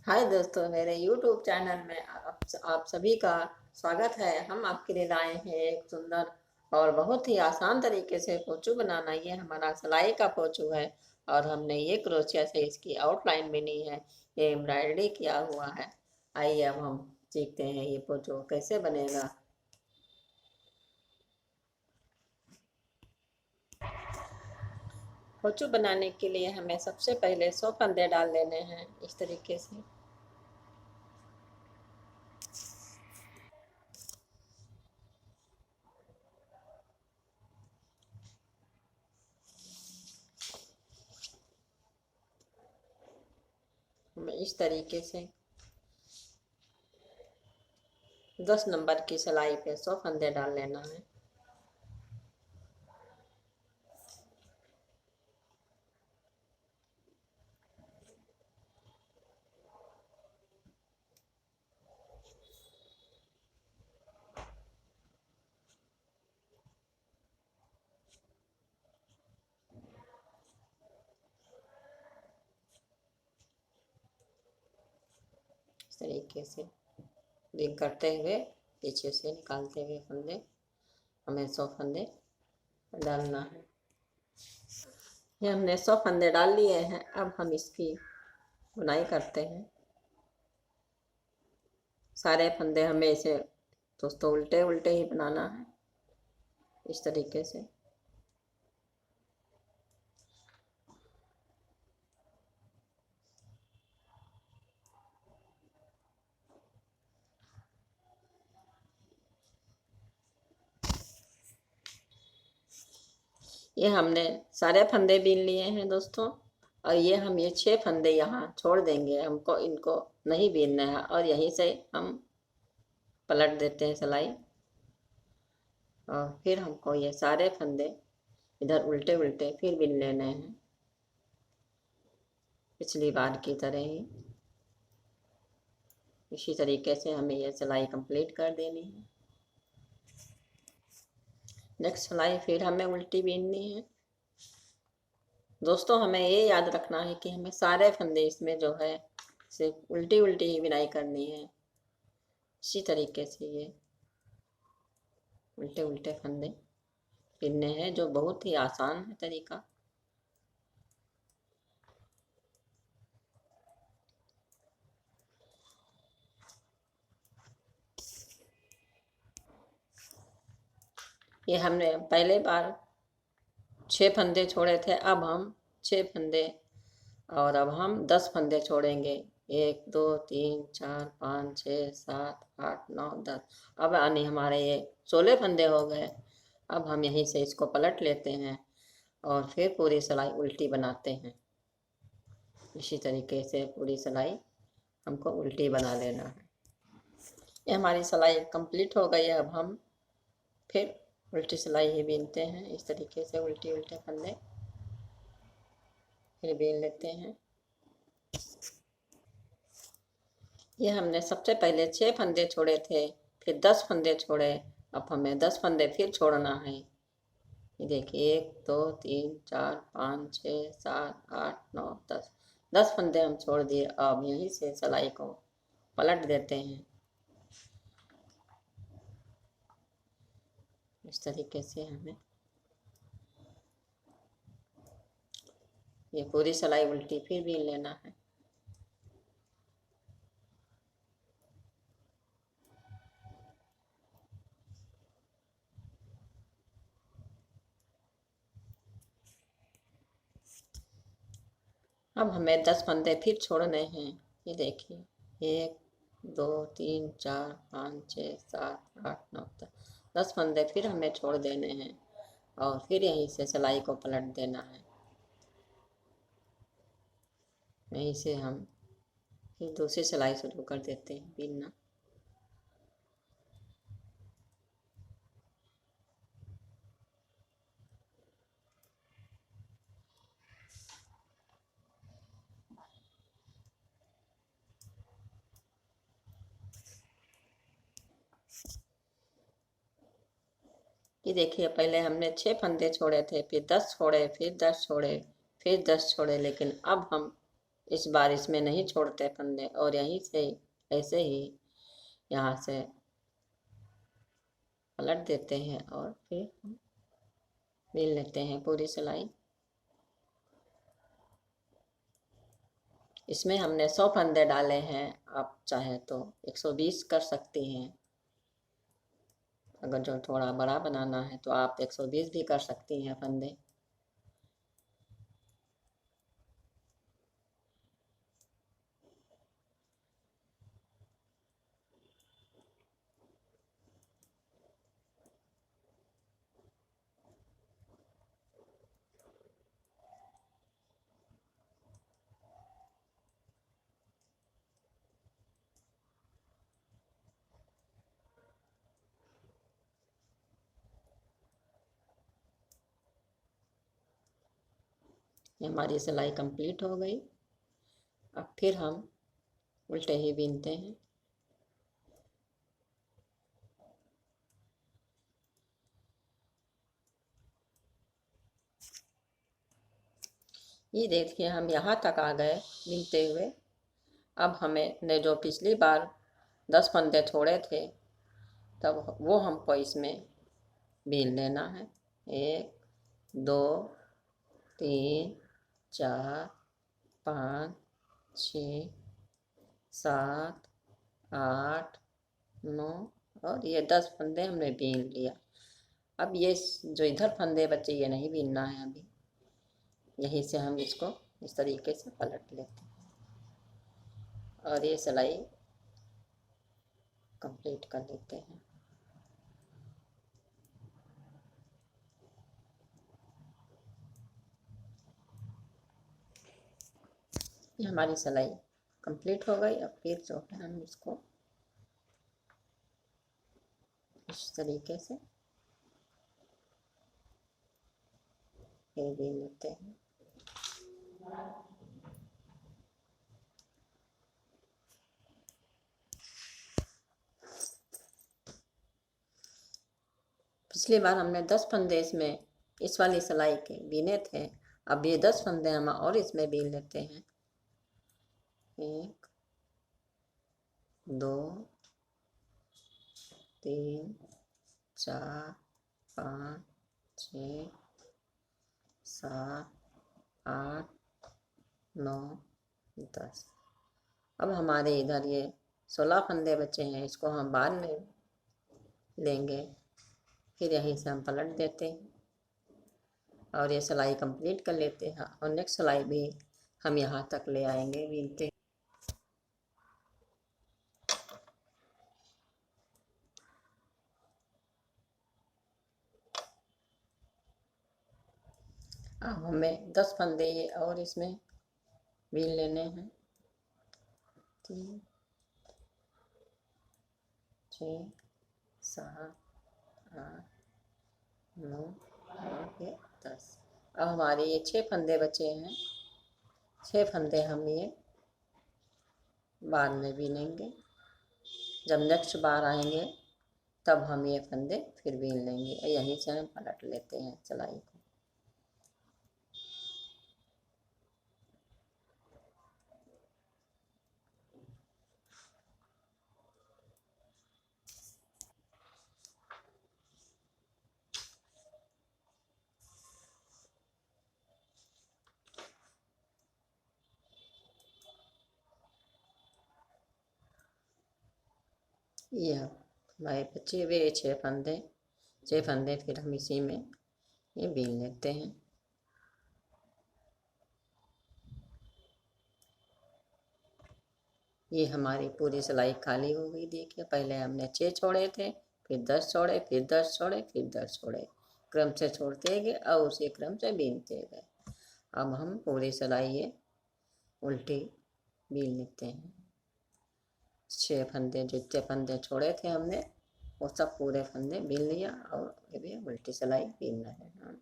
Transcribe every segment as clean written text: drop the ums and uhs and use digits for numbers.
हाय दोस्तों, मेरे YouTube channel में आप सभी का स्वागत है। हम आपके लिए लाए हैं एक सुंदर और बहुत ही आसान तरीके से पोंचू बनाना। ये हमारा सिलाई का पोंचू है और हमने ये क्रोशिया से इसकी आउटलाइन बनी है, ये एम्ब्रॉयडरी किया हुआ है। आइए अब हम सीखते हैं ये पोंचू कैसे बनेगा। पोंचू बनाने के लिए हमें सबसे पहले 100 फंदे डाल लेने हैं इस तरीके से। हमें इस तरीके से 10 नंबर की सिलाई पे 100 फंदे डाल लेना है। इस तरीके से रिंग करते हुए पीछे से निकालते हुए फंदे हमें 100 फंदे डालना है। ये हमने 100 फंदे डाल लिए हैं। अब हम इसकी बुनाई करते हैं। सारे फंदे हमें इसे दोस्तों उल्टे उल्टे ही बनाना है इस तरीके से। ये हमने सारे फंदे बीन लिए हैं दोस्तों, और ये 6 फंदे यहाँ छोड़ देंगे। हमको इनको नहीं बीनना है और यहीं से हम पलट देते हैं सिलाई, और फिर हमको ये सारे फंदे इधर उल्टे उल्टे फिर बीन लेने हैं पिछली बार की तरह ही। इसी तरीके से हमें यह सिलाई कंप्लीट कर देनी है। नेक्स्ट सिलाई फिर हमें उल्टी बीननी है दोस्तों। हमें ये याद रखना है कि हमें सारे फंदे इसमें जो है सिर्फ उल्टी उल्टी ही बिनाई करनी है। इसी तरीके से ये उल्टे उल्टे फंदे बीनने हैं, जो बहुत ही आसान है तरीका। ये हमने पहले बार 6 फंदे छोड़े थे, अब हम 6 फंदे और अब हम 10 फंदे छोड़ेंगे। 1 2 3 4 5 6 7 8 9 10। अब यानी हमारे ये 16 फंदे हो गए। अब हम यहीं से इसको पलट लेते हैं और फिर पूरी सिलाई उल्टी बनाते हैं। इसी तरीके से पूरी सिलाई हमको उल्टी बना लेना है। ये हमारी सिलाई कंप्लीट हो गई है। अब हम फिर उल्टी सिलाई ही बीनते हैं इस तरीके से। उल्टे उल्टे फंदे फिर बीन लेते हैं। ये हमने सबसे पहले 6 फंदे छोड़े थे, फिर 10 फंदे छोड़े। अब हमें 10 फंदे फिर छोड़ना है। ये देखिए 1 2 3 4 5 6 7 8 9 10। 10 फंदे हम छोड़ दिए। अब यहीं से सिलाई को पलट देते हैं इस तरीके से। हमें ये पूरी सिलाई उल्टी फिर बीन लेना है। अब हमें 10 फंदे फिर छोड़ने हैं। ये देखिए 1 2 3 4 5 6 7 8 9 10। 10 फंदे फिर हमें छोड़ देने हैं और फिर यहीं से सिलाई को पलट देना है। यहीं से हम फिर दूसरी सिलाई शुरू कर देते हैं बीनना। ये देखिए पहले हमने 6 फंदे छोड़े थे, फिर 10 छोड़े, फिर 10 छोड़े, फिर 10 छोड़े, लेकिन अब हम इस बार इसमें नहीं छोड़ते फंदे और यहीं से ऐसे ही यहाँ से पलट देते हैं और फिर बीन लेते हैं पूरी सिलाई। इसमें हमने 100 फंदे डाले हैं, आप चाहे तो 120 कर सकती हैं। अगर जो थोड़ा बड़ा बनाना है तो आप 120 भी कर सकती हैं फंदे। ये हमारी सिलाई कंप्लीट हो गई। अब फिर हम उल्टे ही बीनते हैं। ये देखिए हम यहाँ तक आ गए बीनते हुए। अब हमें ने जो पिछली बार 10 फंदे छोड़े थे तब वो हमको इसमें बीन लेना है। 1 2 3 4 5 6 7 8 9 और ये 10 फंदे हमने बीन लिया। अब ये जो इधर फंदे बचे ये नहीं बीनना है अभी। यहीं से हम इसको इस तरीके से पलट लेते हैं और ये सिलाई कंप्लीट कर लेते हैं। ये हमारी सिलाई कंप्लीट हो गई। अब फिर जो है हम इसको इस तरीके से फिर बीन लेते हैं। पिछली बार हमने 10 फंदे इसमें इस वाली सिलाई के बीने थे। अब ये 10 फंदे हम और इसमें बीन लेते हैं। 1 2 3 4 5 6 7 8 9 10। अब हमारे इधर ये 16 फंदे बचे हैं, इसको हम बाद में लेंगे। फिर यहीं से हम पलट देते हैं और ये सिलाई कंप्लीट कर लेते हैं और नेक्स्ट सिलाई भी हम यहाँ तक ले आएंगे बीनते। अब हमें 10 फंदे ये और इसमें बीन लेने हैं। 3 6 7 8 9 और ये 10। अब हमारे ये 6 फंदे बचे हैं। 6 फंदे हम ये बाद में बीनेंगे। जब नेक्स्ट बार आएंगे तब हम ये फंदे फिर बीन लेंगे। यहीं से हम पलट लेते हैं सिलाई को। ये हमारे बचे हुए 6 फंदे फिर हम इसी में ये बीन लेते हैं। ये हमारी पूरी सिलाई खाली हो गई। देखिए पहले हमने 6 छोड़े थे, फिर 10 छोड़े, फिर 10 छोड़े, फिर 10 छोड़े, क्रम से छोड़ते गए और उसी क्रम से बीनते गए। अब हम पूरी सिलाई ये उल्टी बीन लेते हैं। 6 फंदे जितने फंदे छोड़े थे हमने वो सब पूरे फंदे बीन लिया और ये भी उल्टी सिलाई बीन रहे हैं।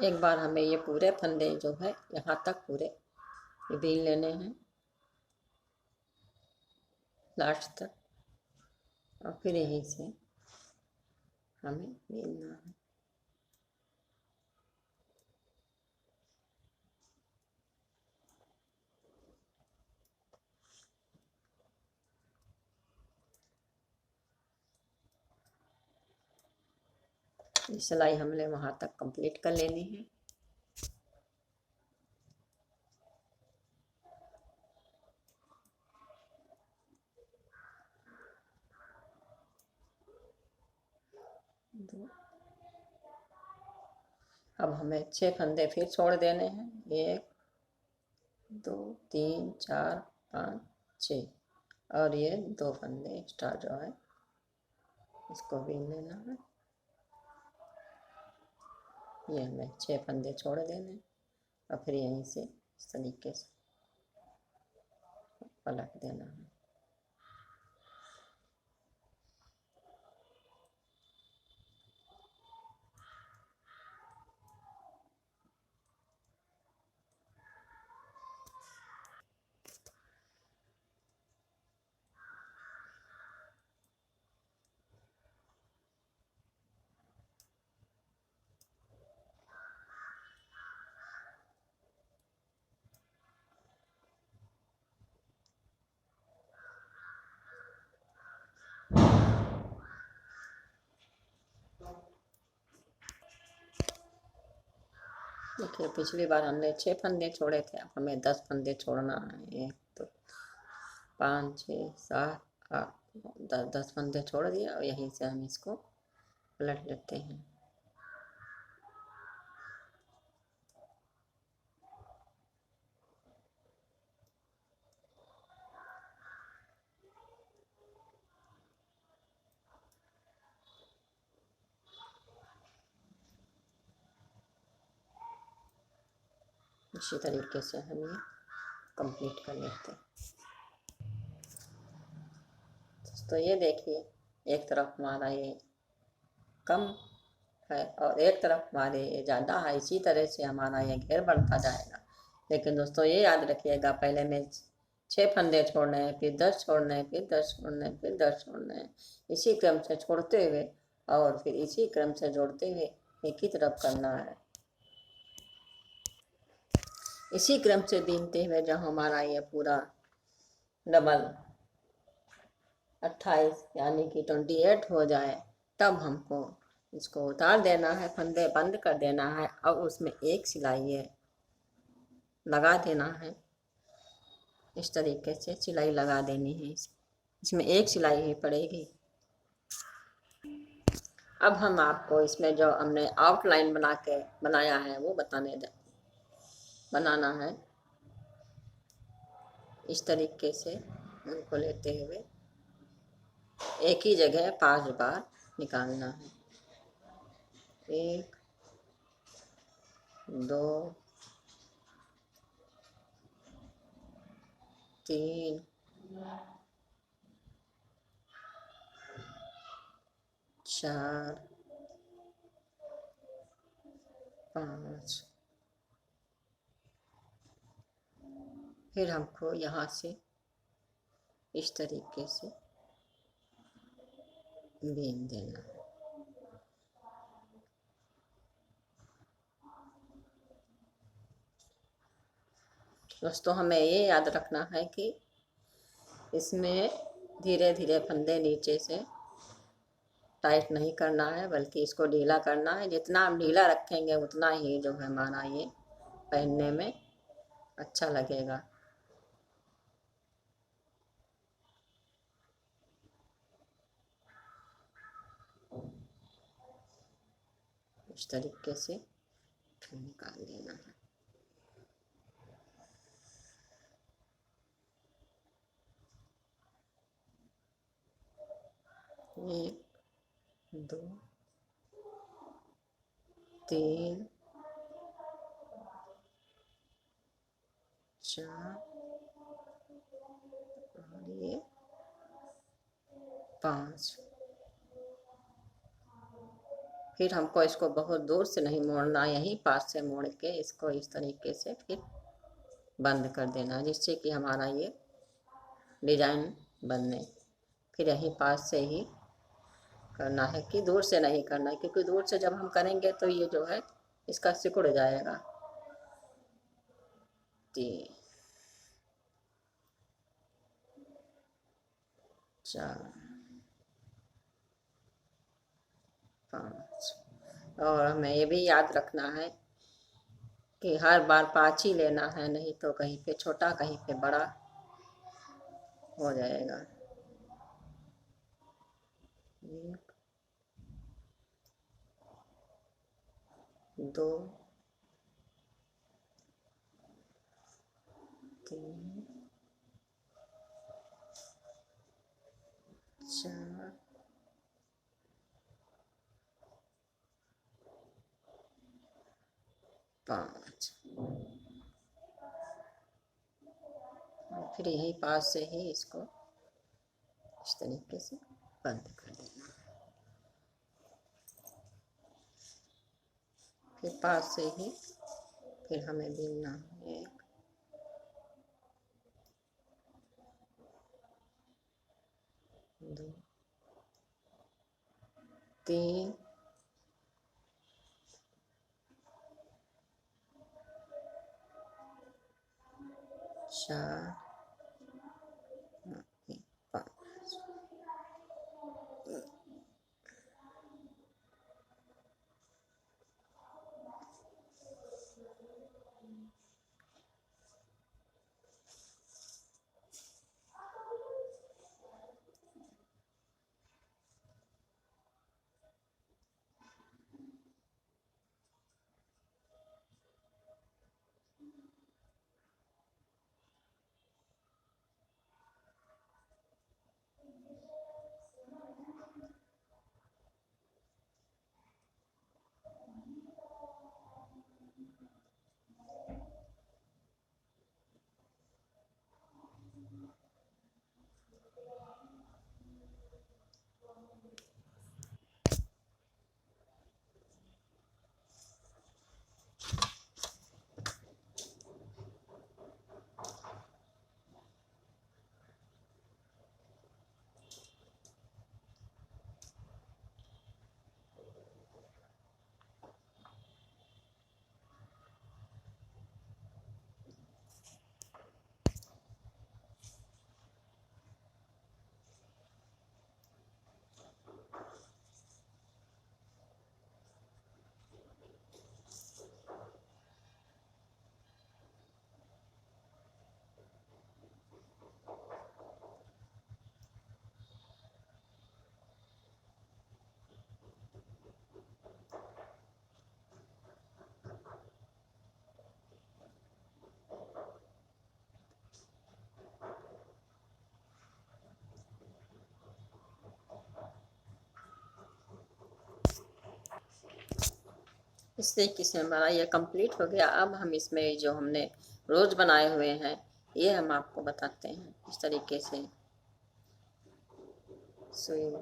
एक बार हमें ये पूरे फंदे जो है यहाँ तक पूरे ये बीन लेने हैं लास्ट तक, और फिर यहीं से हमें बीनना है। ये सिलाई हमने वहाँ तक कंप्लीट कर लेनी है। अब हमें 6 फंदे फिर छोड़ देने हैं, 1 2 3 4 5 6, और ये 2 फंदे एक्स्ट्रा जो है इसको बीन लेना है। ये हमें 6 फंदे छोड़ देने, और फिर यहीं से इस तरीके से पलट देना है। देखिए पिछली बार हमने 6 फंदे छोड़े थे, अब हमें 10 फंदे छोड़ना है। 1 2 5 6 7 8 10 फंदे छोड़ दिए, और यहीं से हम इसको पलट लेते हैं। इसी तरीके से हम ये कंप्लीट कर लेते हैं। तो ये देखिए, एक तरफ हमारा ये कम है और एक तरफ हमारे ये ज़्यादा है। इसी तरह से हमारा ये घेर बढ़ता जाएगा। लेकिन दोस्तों ये याद रखिएगा, पहले में 6 फंदे छोड़ने हैं, फिर 10 छोड़ने हैं, फिर 10 छोड़ने हैं, फिर 10 छोड़ने हैं। इसी क्रम से छोड़ते हुए और फिर इसी क्रम से जोड़ते हुए एक ही तरफ करना है। इसी क्रम से बीनते हुए जब हमारा ये पूरा डबल 28 यानी कि 28 हो जाए, तब हमको इसको उतार देना है, फंदे बंद कर देना है। अब उसमें एक सिलाई है लगा देना है। इस तरीके से सिलाई लगा देनी है। इसमें एक सिलाई ही पड़ेगी। अब हम आपको इसमें जो हमने आउटलाइन बनाया है वो बनाना है। इस तरीके से उनको लेते हुए एक ही जगह 5 बार निकालना है। 1 2 3 4 5। फिर हमको यहाँ से इस तरीके से बीन देना है। दोस्तों हमें ये याद रखना है कि इसमें धीरे धीरे फंदे नीचे से टाइट नहीं करना है, बल्कि इसको ढीला करना है। जितना हम ढीला रखेंगे उतना ही जो है हमारा ये पहनने में अच्छा लगेगा। इस तरीके से फिर निकाल देना है। एक 2 3 4 और ये 5। फिर हमको इसको बहुत दूर से नहीं मोड़ना, यहीं पास से मोड़ के इसको इस तरीके से फिर बंद कर देना, जिससे कि हमारा ये डिजाइन बनने। फिर यहीं पास से ही करना है, कि दूर से नहीं करना है, क्योंकि दूर से जब हम करेंगे तो ये जो है इसका सिकुड़ जाएगा। जी, 4, 5। और हमें ये भी याद रखना है कि हर बार 5 ही लेना है, नहीं तो कहीं पे छोटा कहीं पे बड़ा हो जाएगा। 1, 2, 3, 4, 5। और फिर यहीं पास से ही इसको इस तरीके से बंद कर देना। फिर पास से ही फिर हमें बीनना है। 1, 2, 3, 4, 5। इस तरीके से हमारा ये कंप्लीट हो गया। अब हम इसमें जो हमने रोज बनाए हुए हैं ये हम आपको बताते हैं। इस तरीके से सुई,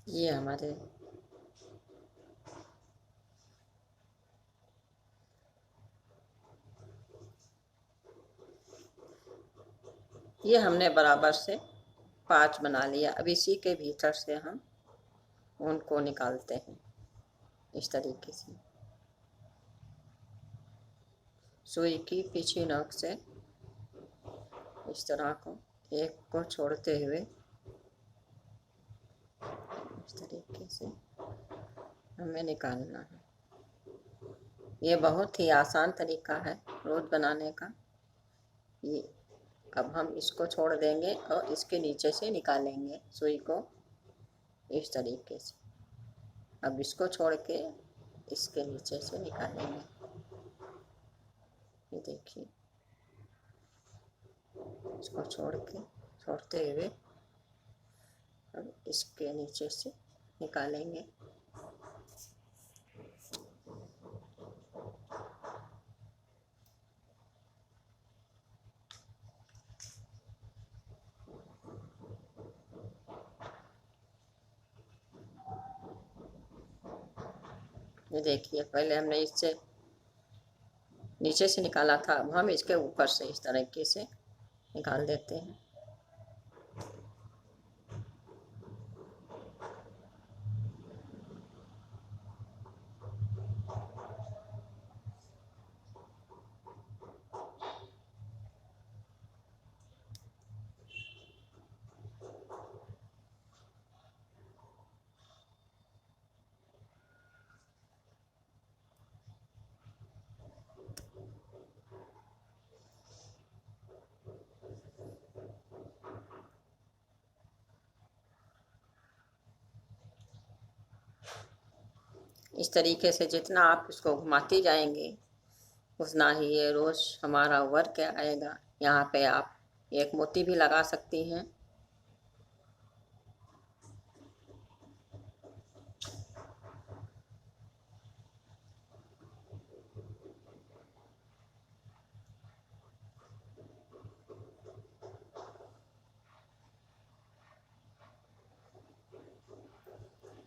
ये हमारे ये हमने बराबर से 5 बना लिया। अब इसी के भीतर से हम उनको निकालते हैं इस तरीके से। सुई की पीछे नोक से इस तरह को एक को छोड़ते हुए इस तरीके से हमें निकालना है। ये बहुत ही आसान तरीका है रोज बनाने का। ये अब हम इसको छोड़ देंगे और इसके नीचे से निकालेंगे सुई को इस तरीके से। अब इसको छोड़ के इसके नीचे से निकालेंगे। ये देखिए, इसको छोड़ते हुए अब इसके नीचे से निकालेंगे। ये देखिए, पहले हमने इससे नीचे से निकाला था, अब हम इसके ऊपर से इस तरीके से निकाल देते हैं। इस तरीके से जितना आप इसको घुमाती जाएंगे उतना ही ये रोज हमारा वर्क आएगा। यहाँ पे आप एक मोती भी लगा सकती हैं।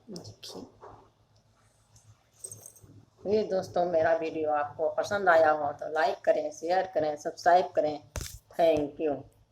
देखिए, ये दोस्तों, मेरा वीडियो आपको पसंद आया हो तो लाइक करें, शेयर करें, सब्सक्राइब करें। Thank you.